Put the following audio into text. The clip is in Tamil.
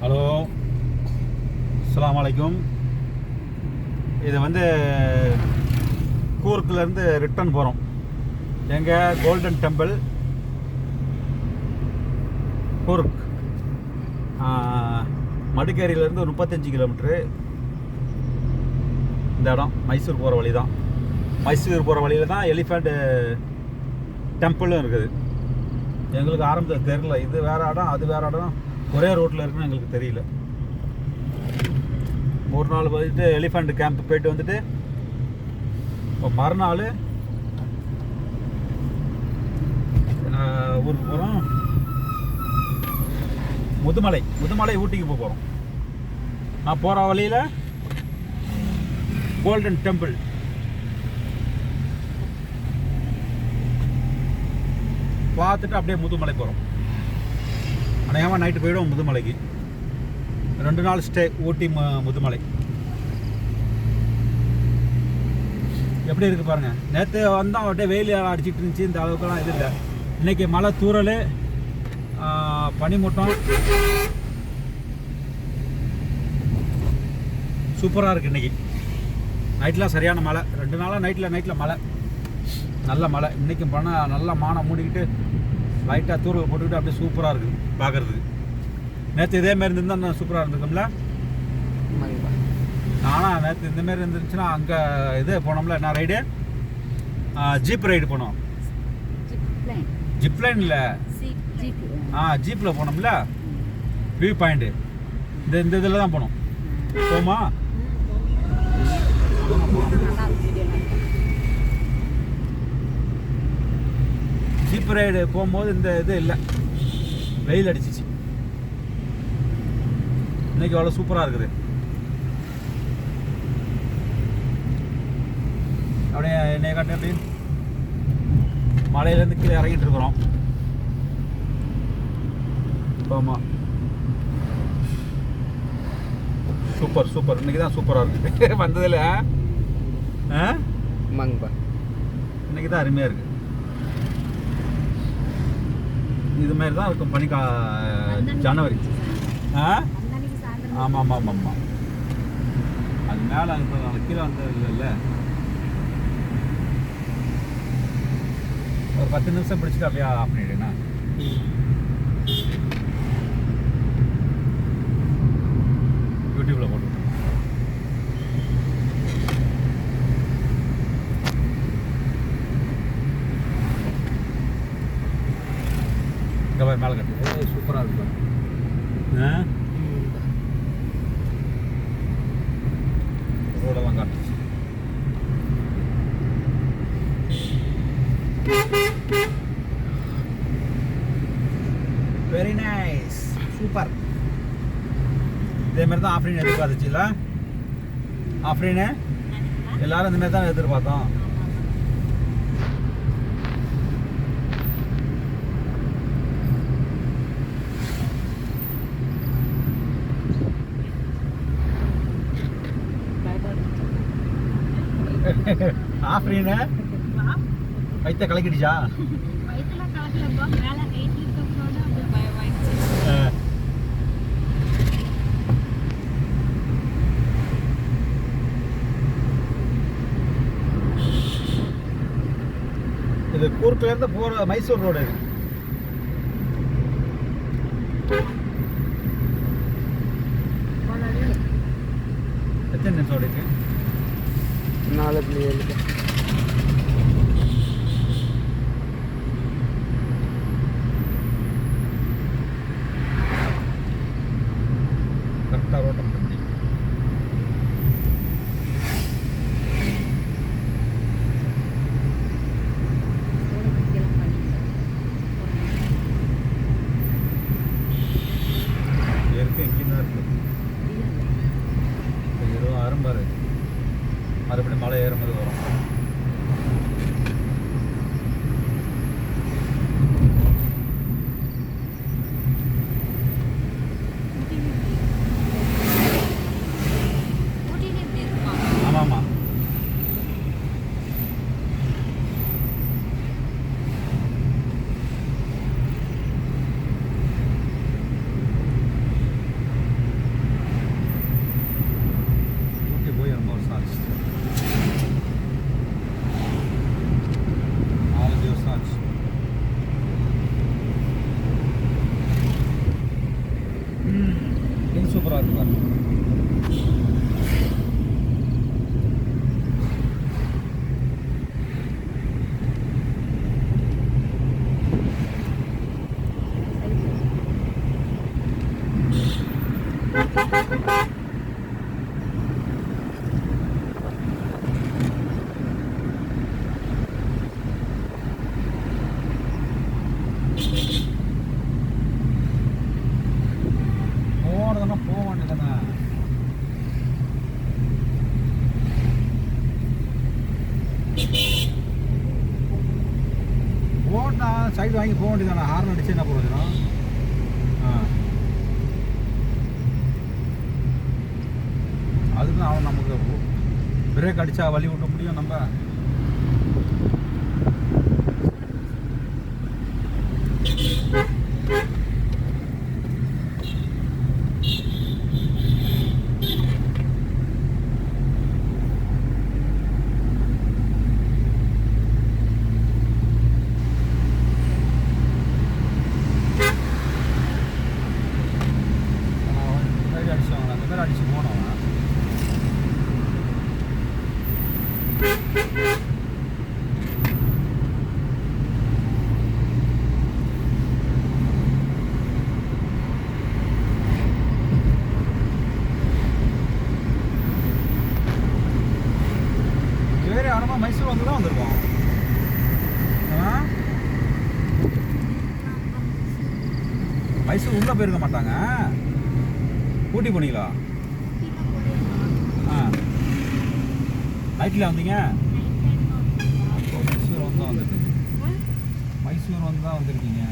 ஹலோ, அஸ்ஸலாமு அலைக்கும். இது வந்து கூர்க்லேருந்து ரிட்டர்ன் போகிறோம். எங்கே? Golden temple, Coorg. மடிக்கேரியிலேருந்து ஒரு 35 கிலோமீட்ரு. இந்த இடம் மைசூர் போகிற வழி தான். மைசூர் போகிற வழியில் தான் எலிஃபண்ட் டெம்பிளும் இருக்குது. எங்களுக்கு ஆரம்பத்தில் தெரியல, இது வேறு இடம் அது வேறு இடம் ஒரே ரோட்டில் இருக்குன்னு எங்களுக்கு தெரியல. ஒரு நாள் போயிட்டு எலிஃபண்ட் கேம்ப் போயிட்டு வந்துட்டு இப்போ மறுநாள் ஊருக்கு போகிறோம். முதுமலை ஊட்டிக்கு போகிறோம். நான் போகிற வழியில் கோல்டன் டெம்பிள் பார்த்துட்டு அப்படியே முதுமலை போகிறோம். அநேகமாக நைட்டு போயிடுவோம் முதுமலைக்கு. 2 நாள் ஸ்டே ஊட்டி முதுமலை. எப்படி இருக்குது பாருங்கள். நேற்று வந்தோம் அப்படியே வெயில் அடிச்சிட்டு இருந்துச்சு. இந்த அளவுக்குலாம் இது இல்லை. இன்றைக்கி மழை தூறல், பனிமூட்டம் சூப்பராக இருக்குது. இன்றைக்கி நைட்லாம் சரியான மழை. 2 நாளாக நைட்டில் மழை, நல்ல மழை. இன்றைக்கும் பண்ணால் நல்லா மானம் மூடிக்கிட்டு லைட்டாக தூரல் போட்டுக்கிட்டு அப்படியே சூப்பராக இருக்குது பார்க்குறதுக்கு. நேற்று இதேமாரி இருந்திருந்தால் சூப்பராக இருந்திருக்கும்ல. ஆனால் நேற்று இந்தமாரி இருந்துச்சுன்னா அங்கே இது போனோம்ல, என்ன ரைடு? ஜீப் ரைடு போனோம். ஜிப்லைன் இல்லை, ஜீப்பில் போனோம்ல. வியூ பாயிண்ட்டு இந்த இதில் தான் போனோம். போமா ஜீப் ரைடு போகும்போது இந்த இது இல்லை, வெயில் அடிச்சிச்சு. இன்னைக்கு அவ்வளோ சூப்பராக இருக்குது. அப்படியே என்னைய காட்டு அப்படி மலையிலேருந்து கீழே இறங்கிட்டு இருக்கிறோம். ஆமாம், சூப்பர். இன்னைக்கு தான் சூப்பராக இருக்குது வந்ததில். இன்னைக்கு தான் அருமையாக இருக்குது. இது மாதிரி தான் இருக்கும் ஜனவரி. ஆமாம். அது மேலே இப்போ கீழே வந்தது இல்லை. ஒரு 10 நிமிஷம் பிடிச்சிட்டு அப்படியே ஆஃப் பண்ணிடுங்கண்ணா. யூடியூப்பில் போட்டு இங்கே போய் மேலே கட்டு. சூப்பராக இருக்கும். ரோடெல்லாம் காட்டுச்சு. Very nice, super. இதேமாரி தான் ஆஃப்ரீன் எதிர்பார்த்துச்சுல்ல. ஆஃப்ரீனு எல்லாரும் இந்தமாரி தான் எதிர்பார்த்தோம். ஆஃப்ரீனு வைத்த கலக்கிடுச்சா? இது கூர்க்லேருந்து போகிற மைசூர் ரோடு. எத்தனை நிமிஷம் ஓடிக்கு? 4.7. கரெக்டாக ரோட்டம் பண்ணி அரும்பாரு. மறுபடியும் மலை ஏறும்போது வரும். ஆமாம். போனதுன்னா போக வேண்டியதானே. போட்டா சைடு வாங்கி போக வேண்டியதானே. ஹார்ன் அடிச்சு என்ன பிரயோஜனம்? அதுதான் அவன் நமக்கு பிரேக் அடித்தா வழி விட்ட முடியும் நம்ம. அந்த மாதிரி அடிச்சு போனவன் வேறு ஆனால் மைசூர் வந்து தான் வந்திருக்கோம். மைசூர் உள்ளே போயிருக்க மாட்டாங்க. ஊட்டி போனீங்களா? நைட்டில் வந்தீங்க? அப்போ மைசூர் வந்து தான் வந்துருக்கு. மைசூர் வந்து தான் வந்திருக்கீங்க.